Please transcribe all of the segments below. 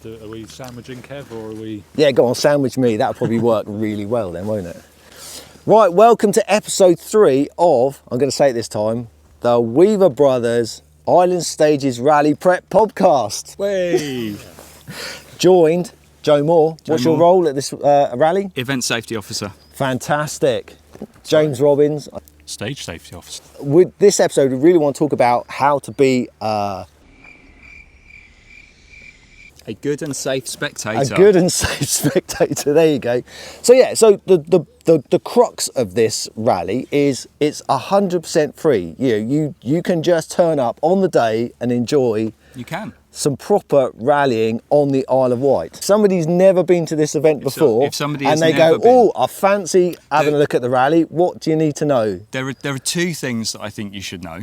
Are we sandwiching Kev or are we? Yeah, go on, sandwich me. That'll probably work really well then, won't it? Right, welcome to episode 3 of, I'm going to say it this time, the Weaver Brothers Island Stages Rally Prep Podcast. Way! Joined, Joe Moore. What's your role at this rally? Event Safety Officer. Fantastic. James Robbins. Stage Safety Officer. With this episode, we really want to talk about how to be A good and safe spectator. a good and safe spectator. There you go. So yeah, so the crux of this rally is it's 100% free. You can just turn up on the day and enjoy. You can. Some proper rallying on the Isle of Wight. Somebody's never been to this event before, if somebody and has they never go, been, I fancy having a look at the rally. What do you need to know? There are two things that I think you should know.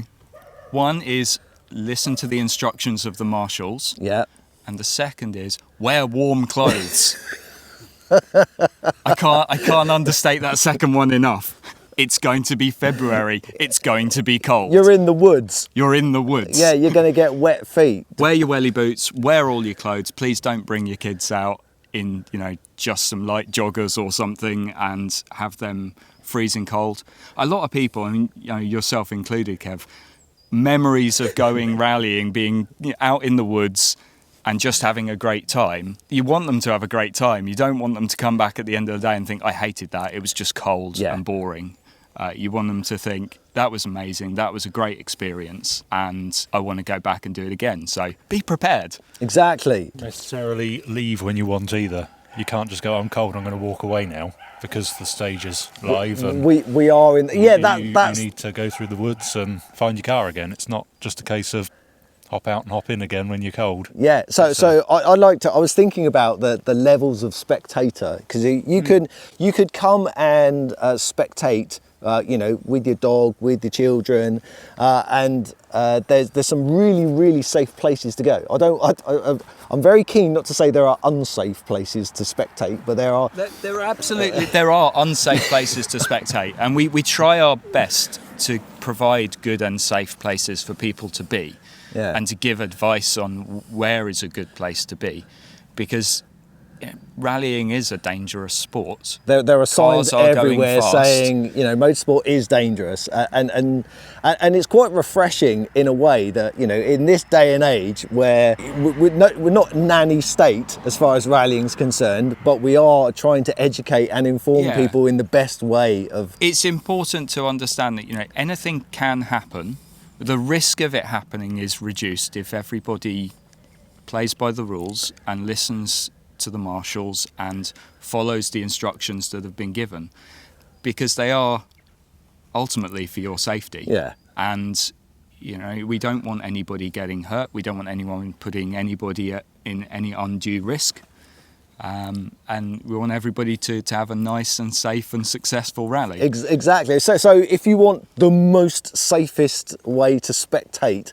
One is listen to the instructions of the marshals. Yeah. And the second is wear warm clothes. I can't understate that second one enough. It's going to be February. It's going to be cold. You're in the woods. You're in the woods. Yeah, you're going to get wet feet. Wear your welly boots. Wear all your clothes. Please don't bring your kids out in, just some light joggers or something and have them freezing cold. A lot of people, yourself included, Kev, memories of going rallying, being out in the woods and just having a great time. You want them to have a great time. You don't want them to come back at the end of the day and think, I hated that. It was just cold and boring. You want them to think, that was amazing. That was a great experience. And I want to go back and do it again. So be prepared. Exactly. Necessarily leave when you want either. You can't just go, I'm cold, I'm going to walk away now because the stage is live. And we are in... Yeah, that's... You need to go through the woods and find your car again. It's not just a case of hop out and hop in again when you're cold. Yeah, so I was thinking about the levels of spectator, because you could come and spectate, with your dog, with the children, and there's some really, really safe places to go. I'm very keen not to say there are unsafe places to spectate, but there are. There are unsafe places to spectate, and we try our best to provide good and safe places for people to be. Yeah. And to give advice on where is a good place to be, because rallying is a dangerous sport. There are signs everywhere fast, saying motorsport is dangerous, and it's quite refreshing in a way that in this day and age where we're not nanny state as far as rallying's concerned, but we are trying to educate and inform people in the best way of. It's important to understand that anything can happen. The risk of it happening is reduced if everybody plays by the rules and listens to the marshals and follows the instructions that have been given, because they are ultimately for your safety. Yeah. And we don't want anybody getting hurt. We don't want anyone putting anybody in any undue risk. And we want everybody to have a nice and safe and successful rally. Exactly. So if you want the most safest way to spectate,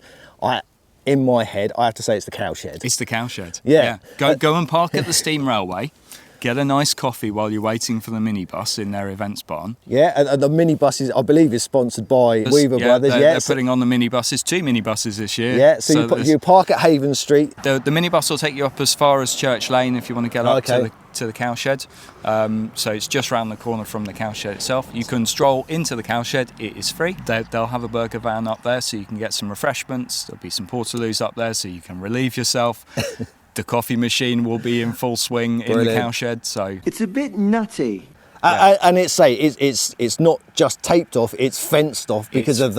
in my head, I have to say it's the cowshed. It's the cowshed. Yeah. Go and park at the steam railway. Get a nice coffee while you're waiting for the minibus in their events barn. Yeah, and the minibus I believe, is sponsored by Weaver Brothers. They're putting on the minibuses, 2 minibuses this year. Yeah, so you park at Haven Street. The minibus will take you up as far as Church Lane if you want to get up to the cowshed. So it's just round the corner from the cowshed itself. You can stroll into the cowshed. It is free. They'll have a burger van up there so you can get some refreshments. There'll be some portaloos up there so you can relieve yourself. The coffee machine will be in full swing in the cowshed, so it's a bit nutty. And it's not just taped off; it's fenced off because of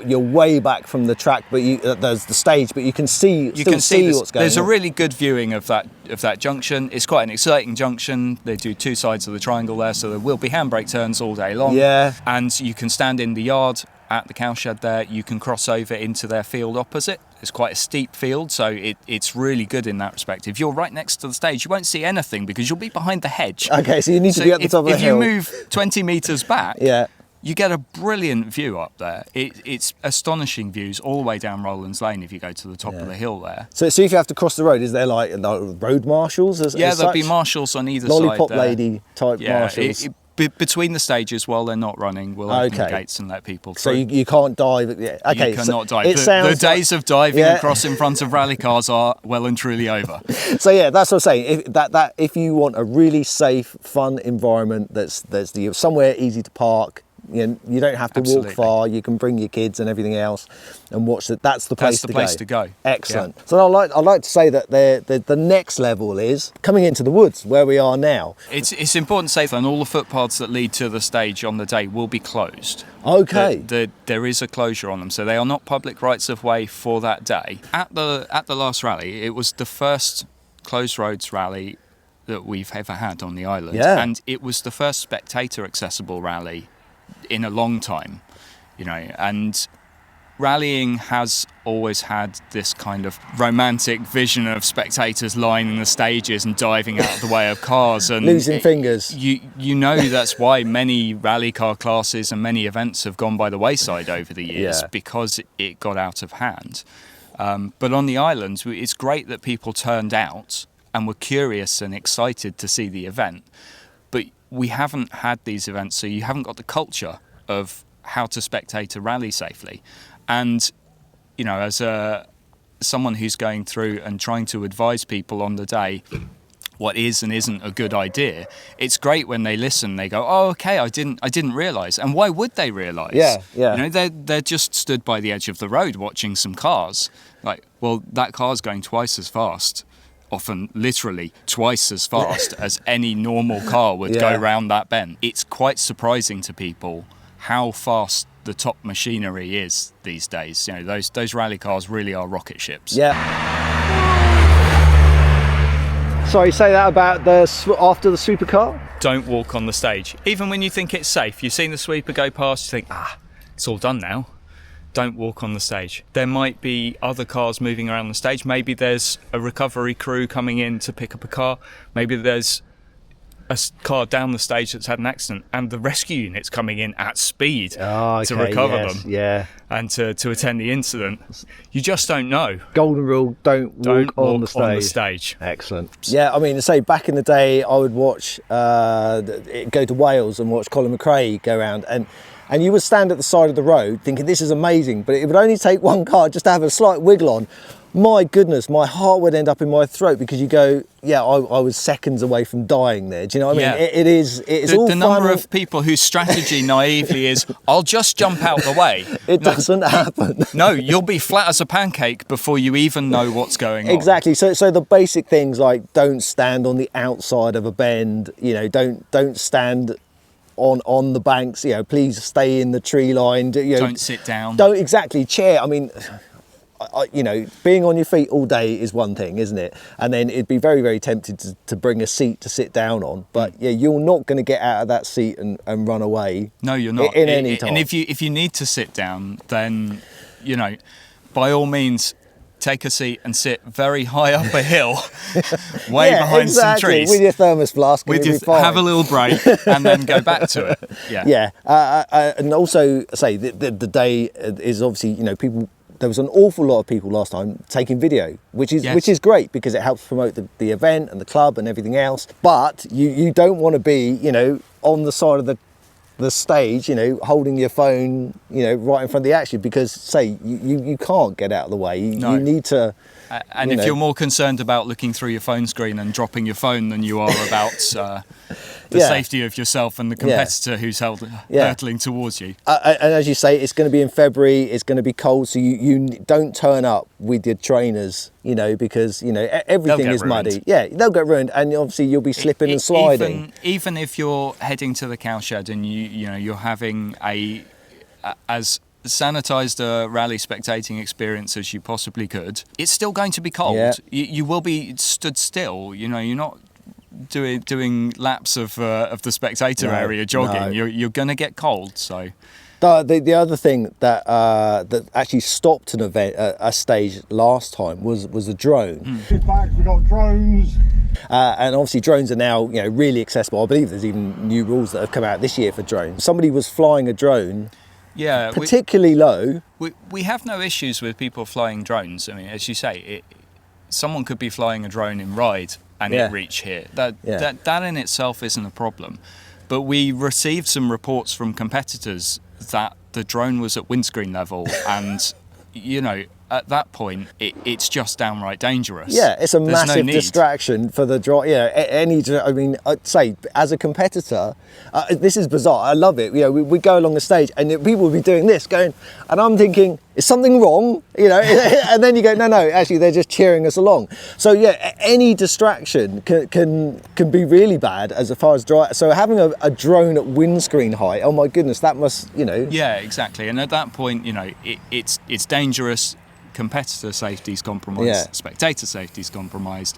you're way back from the track, but there's the stage, but you can see what's going on. There's a really good viewing of that junction. It's quite an exciting junction. They do 2 sides of the triangle there, so there will be handbrake turns all day long. Yeah, and you can stand in the yard at the cowshed there. You can cross over into their field opposite. It's quite a steep field, so it's really good in that respect. If you're right next to the stage, you won't see anything because you'll be behind the hedge. Okay, so you need to be at the top of the hill. If you move 20 metres back, you get a brilliant view up there. It's astonishing views all the way down Rowlands Lane if you go to the top of the hill there. So if you have to cross the road, is there like road marshals? There'll be marshals on either Lollipop side. Lollipop lady type marshals. Between the stages, while they're not running, we'll open the Okay. gates and let people So through. you can't dive. Yeah. Okay. You so cannot dive. It The sounds days like, of diving Yeah. across in front of rally cars are well and truly over. So yeah, that's what I'm saying. If you want a really safe, fun environment, that's somewhere easy to park. You don't have to Absolutely. walk far. You can bring your kids and everything else, and watch it. That's the place to go. Excellent. So I'd like to say that the next level is coming into the woods where we are now. It's important to say that all the footpaths that lead to the stage on the day will be closed. Okay. There is a closure on them, so they are not public rights of way for that day. At the last rally, it was the first closed roads rally that we've ever had on the island, and it was the first spectator accessible rally in a long time, and rallying has always had this kind of romantic vision of spectators lining the stages and diving out of the way of cars and Losing fingers. That's why many rally car classes and many events have gone by the wayside over the years, because it got out of hand. But on the islands, it's great that people turned out and were curious and excited to see the event. But we haven't had these events, so you haven't got the culture of how to spectate a rally safely. And, as someone who's going through and trying to advise people on the day what is and isn't a good idea, it's great when they listen. They go, "Oh, okay, I didn't realise." And why would they realise? Yeah. They're just stood by the edge of the road watching some cars. Like, well, that car's going twice as fast. Often literally twice as fast as any normal car would go round that bend. It's quite surprising to people how fast the top machinery is these days. Those rally cars really are rocket ships. Yeah. Sorry, say that about after the supercar? Don't walk on the stage. Even when you think it's safe, you've seen the sweeper go past, you think, it's all done now. Don't walk on the stage. There might be other cars moving around the stage. Maybe there's a recovery crew coming in to pick up a car. Maybe there's a car down the stage that's had an accident and the rescue unit's coming in at speed to recover them and to attend the incident. You just don't know. Golden rule, don't walk on the stage. Excellent. Yeah, I mean, say back in the day, I would watch, go to Wales and watch Colin McRae go around, and you would stand at the side of the road thinking this is amazing, but it would only take one car just to have a slight wiggle on. My goodness, my heart would end up in my throat, because you go, I was seconds away from dying there. Do you know what I mean? It's all the fun. number of people whose strategy naively is, I'll just jump out the way. It doesn't happen. No, you'll be flat as a pancake before you even know what's going on. Exactly. So the basic things like don't stand on the outside of a bend. Don't stand on the banks. Please stay in the tree line. Don't sit down. Don't exactly chair. I mean, being on your feet all day is one thing, isn't it? And then it'd be very, very tempted to bring a seat to sit down on. But you're not going to get out of that seat and run away. No, you're not. In any time. And if you need to sit down, then by all means, take a seat and sit very high up a hill, way behind some trees. With your thermos flask. Have a little break and then go back to it. Yeah. And also, say the day is obviously, people. There was an awful lot of people last time taking video, which is great, because it helps promote the event and the club and everything else. But you don't want to be, on the side of the stage, holding your phone, right in front of the action, because say you can't get out of the way. You need to. And if you're more concerned about looking through your phone screen and dropping your phone than you are about the safety of yourself and the competitor who's hurtling towards you. And as you say, it's going to be in February, it's going to be cold, so you don't turn up with your trainers, because everything is muddy. Yeah, they'll get ruined, and obviously you'll be slipping and sliding. Even if you're heading to the cowshed and you're having as sanitised a rally spectating experience as you possibly could, it's still going to be cold. You will be stood still. You're not doing laps of the spectator area jogging. No. You're going to get cold. So the other thing that actually stopped an event, a stage last time, was a drone. Back, we got drones. And obviously drones are now really accessible. I believe there's even new rules that have come out this year for drones. Somebody was flying a drone. Yeah, particularly low. We have no issues with people flying drones. I mean, as you say, someone could be flying a drone in ride and it reach here. That in itself isn't a problem. But we received some reports from competitors that the drone was at windscreen level, and you know, at that point, it's just downright dangerous. Yeah, it's a There's massive no need. distraction for the drive. Yeah, I mean, I'd say as a competitor, this is bizarre. I love it. You know, we go along the stage and people will be doing this, going, and I'm thinking, is something wrong? You know, and then you go, no, actually, they're just cheering us along. So yeah, any distraction can be really bad as far as drive. So having a drone at windscreen height, oh my goodness, that must, you know. Yeah, exactly. And at that point, you know, it's dangerous. Competitor safety's compromised, Yeah. spectator safety's compromised.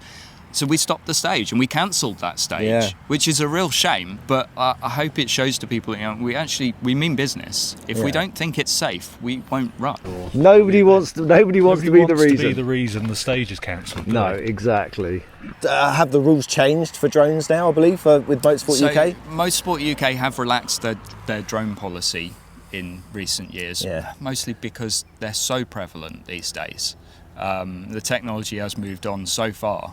So we stopped the stage and we cancelled that stage, which is a real shame. But I hope it shows to people, you know, we mean business. If we don't think it's safe, we won't run. Nobody wants to be the reason the stage is cancelled. No, exactly. Have the rules changed for drones now, I believe, with Motorsport UK? Motorsport UK have relaxed their drone policy in recent years, mostly because they're so prevalent these days. The technology has moved on so far,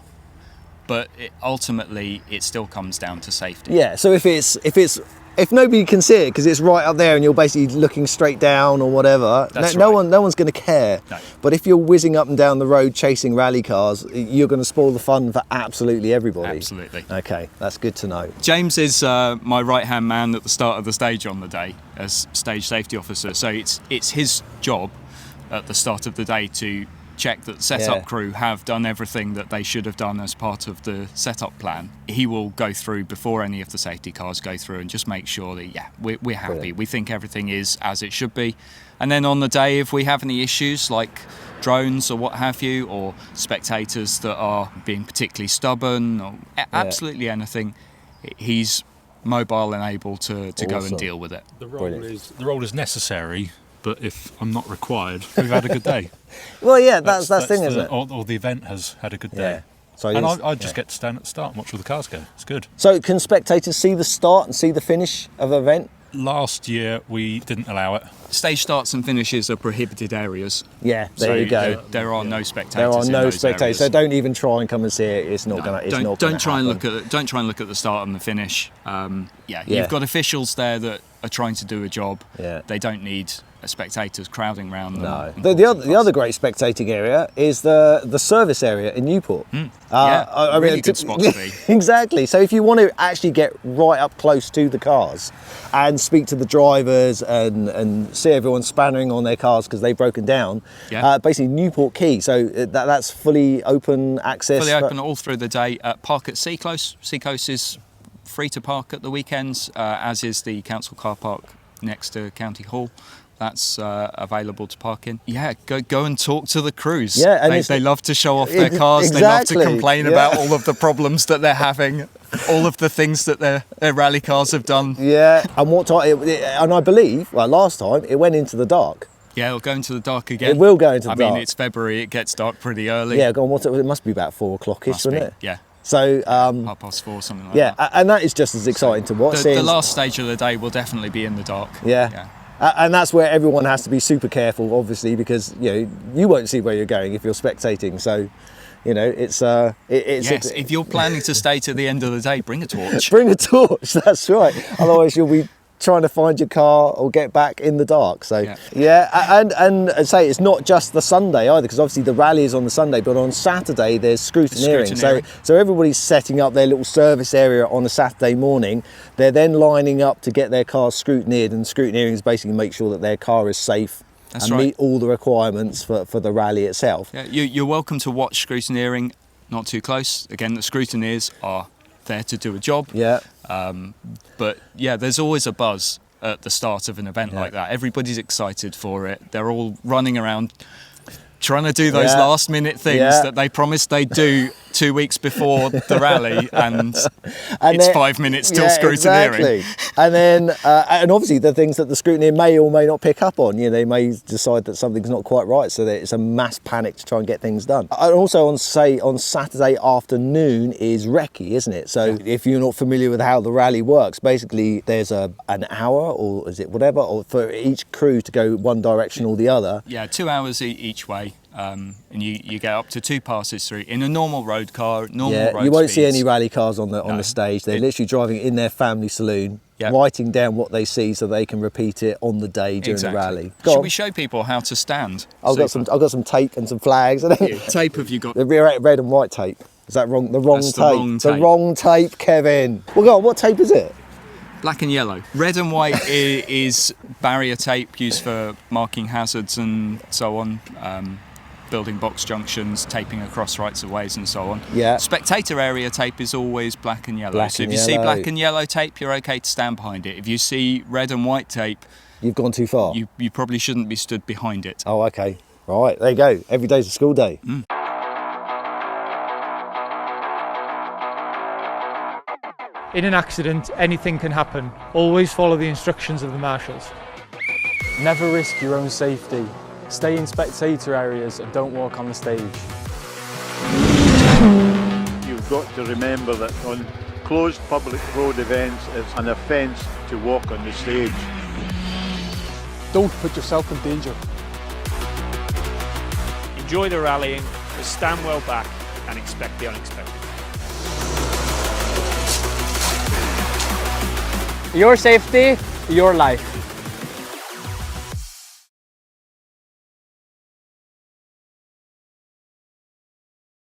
but ultimately it still comes down to safety. Yeah, so if nobody can see it because it's right up there and you're basically looking straight down or whatever, no one's going to care. No. But if you're whizzing up and down the road chasing rally cars, you're going to spoil the fun for absolutely everybody. Absolutely. Okay, that's good to know. James is my right-hand man at the start of the stage on the day as stage safety officer. So it's his job at the start of the day to check that the setup crew have done everything that they should have done as part of the setup plan. He will go through before any of the safety cars go through and just make sure that we're happy. Brilliant. We think everything is as it should be. And then on the day, if we have any issues like drones or what have you, or spectators that are being particularly stubborn or absolutely anything, he's mobile and able to go and deal with it. The role is necessary, but if I'm not required, we've had a good day. Well, yeah, that's the thing, isn't it? Or the event has had a good day. Yeah. So And I just get to stand at the start and watch all the cars go. It's good. So can spectators see the start and see the finish of an event? Last year we didn't allow it. Stage starts and finishes are prohibited areas. Yeah, there you go. There are no spectators. There are in no those spectators, areas. so don't even try and come and see it. It's not going to. Don't try and look at the start and the finish. You've got officials there that are trying to do a job. Yeah. They don't need spectators crowding around them. No. The other great spectating area is the service area in Newport. Really good spot to be. Exactly. So if you want to actually get right up close to the cars and speak to the drivers and see everyone spannering on their cars because they've broken down, basically Newport Quay. So that's fully open access. Fully open all through the day. Park at Seaclose. Seaclose is free to park at the weekends, as is the council car park next to County Hall. That's available to park in. Yeah, go and talk to the crews. Yeah, and they love to show off their cars. Exactly. They love to complain about all of the problems that they're having, all of the things that their rally cars have done. Yeah, and what time? And I believe, last time it went into the dark. Yeah, it'll go into the dark again. It will go into the dark. I mean, it's February. It gets dark pretty early. Yeah, go on. It must be about 4 o'clock-ish, wouldn't it? Yeah. So 4:30, something like that. Yeah, and that is just as exciting to watch. The last stage of the day will definitely be in the dark. Yeah. And that's where everyone has to be super careful, obviously, because you won't see where you're going if you're spectating. So, it's yes. If you're planning to stay to the end of the day, bring a torch. Bring a torch. That's right. Otherwise, you'll be trying to find your car or get back in the dark. So and say it's not just the Sunday either, because obviously the rally is on the Sunday, but on Saturday there's scrutineering. So everybody's setting up their little service area on a Saturday morning. They're then lining up to get their cars scrutineered, and scrutineering is basically make sure that their car is safe and meet all the requirements for the rally itself. Yeah, you're welcome to watch scrutineering, not too close. Again, the scrutineers are there to do a job. Yeah. But there's always a buzz at the start of an event like that. Everybody's excited for it. They're all running around trying to do those last minute things that they promised they'd do 2 weeks before the rally, and it's 5 minutes till scrutineering. Exactly. And then and obviously the things that the scrutineer may or may not pick up on, they may decide that something's not quite right, so that it's a mass panic to try and get things done. And also on Saturday afternoon is recce, isn't it? So if you're not familiar with how the rally works, basically there's an hour, or is it whatever, or for each crew to go one direction or the other. Yeah, 2 hours each way. and you get up to 2 passes through in a normal road car, normal road you won't see speeds. any rally cars on the No. stage. They're literally driving in their family saloon, Yep. writing down what they see so they can repeat it on the day during Exactly. the rally. Go Should on. we show people how to stand? I've got some tape and some flags. Tape have you got? The red and white tape. Is that wrong? The wrong That's tape. the wrong The tape. wrong tape, Kevin. Well, go on. What tape is it? Black and yellow. Red and white is barrier tape used for marking hazards and so on, building box junctions, taping across rights of ways and so on. Yeah. Spectator area tape is always black and yellow. Black so and if you see yellow. black and yellow tape, you're okay to stand behind it. If you see red and white tape, You've gone too far. you probably shouldn't be stood behind it. Oh, okay. Right. There you go. Every day's a school day. In an accident, anything can happen. Always follow the instructions of the marshals. Never risk your own safety. Stay in spectator areas and don't walk on the stage. You've got to remember that on closed public road events, it's an offence to walk on the stage. Don't put yourself in danger. Enjoy the rallying, but stand well back and expect the unexpected. Your safety, your life.